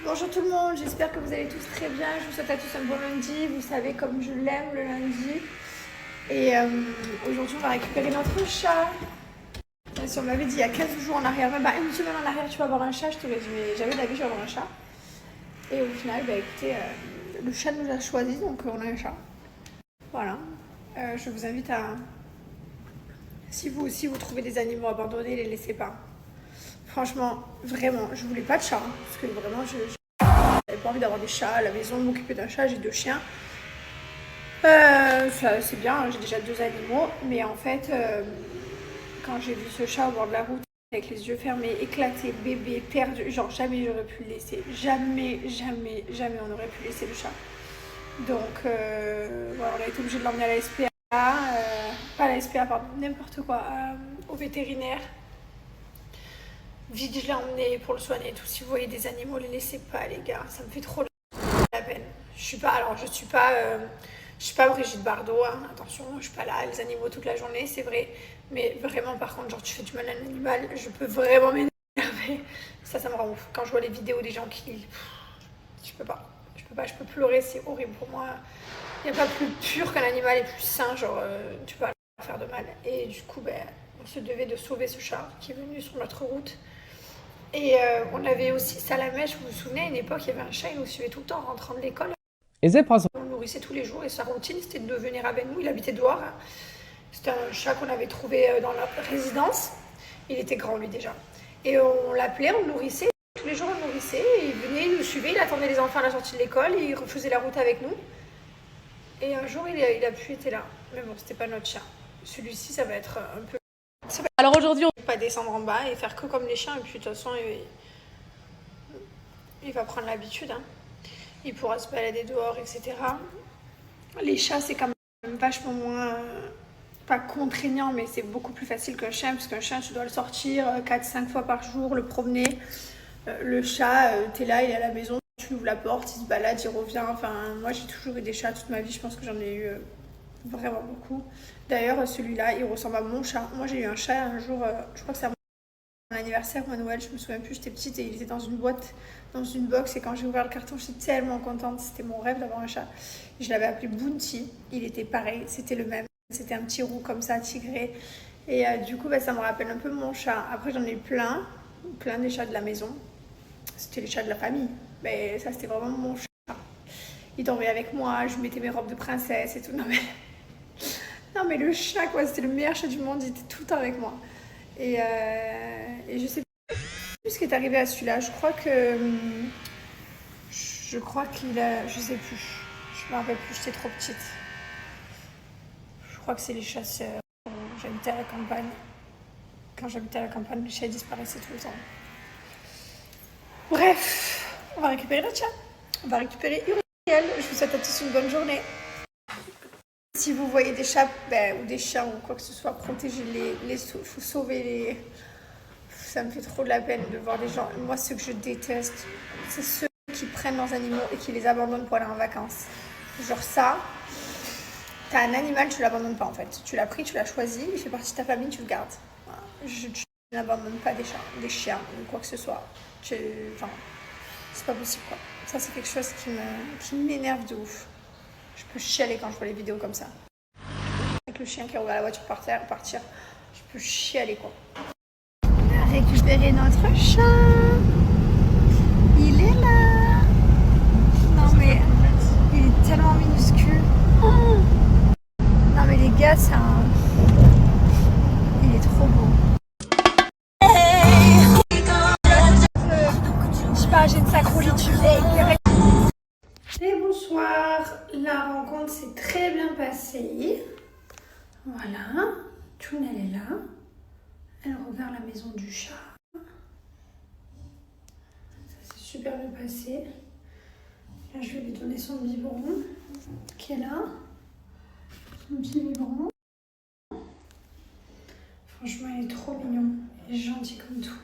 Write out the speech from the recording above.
Bonjour tout le monde, j'espère que vous allez tous très bien. Je vous souhaite à tous un bon lundi. Vous savez comme je l'aime le lundi. Et aujourd'hui, on va récupérer notre chat. Si on m'avait dit il y a 15 jours en arrière, même une semaine en arrière, tu vas avoir un chat, je t'aurais dit mais jamais d'avis, je vais avoir un chat. Et au final, écoutez, le chat nous a choisi, donc on a un chat. Voilà. Je vous invite à... Si vous aussi vous trouvez des animaux abandonnés, les laissez pas. Franchement, vraiment, je voulais pas de chat. Parce que vraiment, j'avais pas envie d'avoir des chats à la maison, de m'occuper d'un chat, j'ai 2 chiens. C'est bien, j'ai déjà 2 animaux, mais en fait, quand j'ai vu ce chat au bord de la route, avec les yeux fermés, éclaté, bébé, perdu, genre jamais j'aurais pu le laisser. Jamais on aurait pu laisser le chat. Donc, voilà, on a été obligé de l'emmener à la SPA, pas à la SPA, pardon, n'importe quoi, au vétérinaire. Vite, je l'ai emmené pour le soigner et tout. Si vous voyez des animaux, les laissez pas, les gars. Ça me fait trop la peine. Je suis pas Brigitte Bardot, hein. Attention, je suis pas là, les animaux toute la journée, c'est vrai. Mais vraiment, par contre, genre, tu fais du mal à un animal, je peux vraiment m'énerver. Ça me rend ouf. Quand je vois les vidéos des gens qui... Je peux pas, je peux pleurer, c'est horrible pour moi. Il n'y a pas plus pur qu'un animal et plus sain, genre, tu peux pas leur faire de mal. Et du coup, on se devait de sauver ce chat qui est venu sur notre route. Et on avait aussi Salamèche, vous vous souvenez, à une époque, il y avait un chat, il nous suivait tout le temps en rentrant de l'école. Is it possible? On le nourrissait tous les jours et sa routine, c'était de venir avec nous. Il habitait dehors. Hein. C'était un chat qu'on avait trouvé dans la résidence. Il était grand, lui, déjà. Et on l'appelait, on le nourrissait. Tous les jours, on le nourrissait. Il venait, il nous suivait, il attendait les enfants à la sortie de l'école. Il refaisait la route avec nous. Et un jour, il a pu être là. Mais bon, c'était pas notre chat. Celui-ci, ça va être un peu... Alors aujourd'hui, On ne peut pas descendre en bas et faire que comme les chiens. Et puis, de toute façon, il va prendre l'habitude. Hein. Il pourra se balader dehors, etc. Les chats, c'est quand même vachement moins... pas contraignant, mais c'est beaucoup plus facile qu'un chien. Parce qu'un chien, tu dois le sortir 4-5 fois par jour, le promener. Le chat, t'es là, il est à la maison. Tu ouvres la porte, il se balade, il revient. Enfin, moi, j'ai toujours eu des chats toute ma vie. Je pense que j'en ai eu vraiment beaucoup. D'ailleurs, celui-là, il ressemble à mon chat. Moi, j'ai eu un chat un jour, je crois que c'est à mon anniversaire ou à Noël, je me souviens plus, j'étais petite et il était dans une boîte, dans une box. Et quand j'ai ouvert le carton, j'étais tellement contente. C'était mon rêve d'avoir un chat. Je l'avais appelé Bounty. Il était pareil, c'était le même. C'était un petit roux comme ça, tigré. Et du coup, ça me rappelle un peu mon chat. Après, j'en ai eu plein des chats de la maison. C'était les chats de la famille. Mais ça, c'était vraiment mon chat. Il dormait avec moi, je mettais mes robes de princesse et tout. Non mais le chat, quoi, c'était le meilleur chat du monde. Il était tout le temps avec moi. Et je sais plus ce qui est arrivé à celui-là. Je crois qu'il a... Je sais plus. Je me rappelle plus, j'étais trop petite. Je crois que c'est les chasseurs. J'habitais à la campagne. Quand j'habitais à la campagne, les chats disparaissaient tout le temps. Bref, on va récupérer notre chat. On va récupérer Uriel. Je vous souhaite à tous une bonne journée. Si vous voyez des chats ou des chiens ou quoi que ce soit, protégez-les, sauvez-les. Ça me fait trop de la peine de voir des gens. Moi, ce que je déteste, c'est ceux qui prennent leurs animaux et qui les abandonnent pour aller en vacances. Genre ça, t'as un animal, tu l'abandonnes pas en fait. Tu l'as pris, tu l'as choisi, il fait partie de ta famille, tu le gardes. Voilà. Je n'abandonne pas des chats, des chiens ou quoi que ce soit. Enfin, c'est pas possible quoi. Ça, c'est quelque chose qui m'énerve de ouf. Je peux chialer quand je vois les vidéos comme ça. Avec le chien qui a ouvert la voiture par terre, partir, je peux chialer quoi. On a récupéré notre chat. Il est là. Non mais, il est tellement minuscule. Oh. Non mais les gars, il est trop beau. Je sais pas, j'ai une sacrolitude. Et bonsoir, la rencontre s'est très bien passée. Voilà, Toon elle est là. Elle regarde la maison du chat. Ça s'est super bien passé. Là je vais lui donner son biberon qui est là. Son petit biberon. Franchement il est trop mignon. Il est gentil comme tout.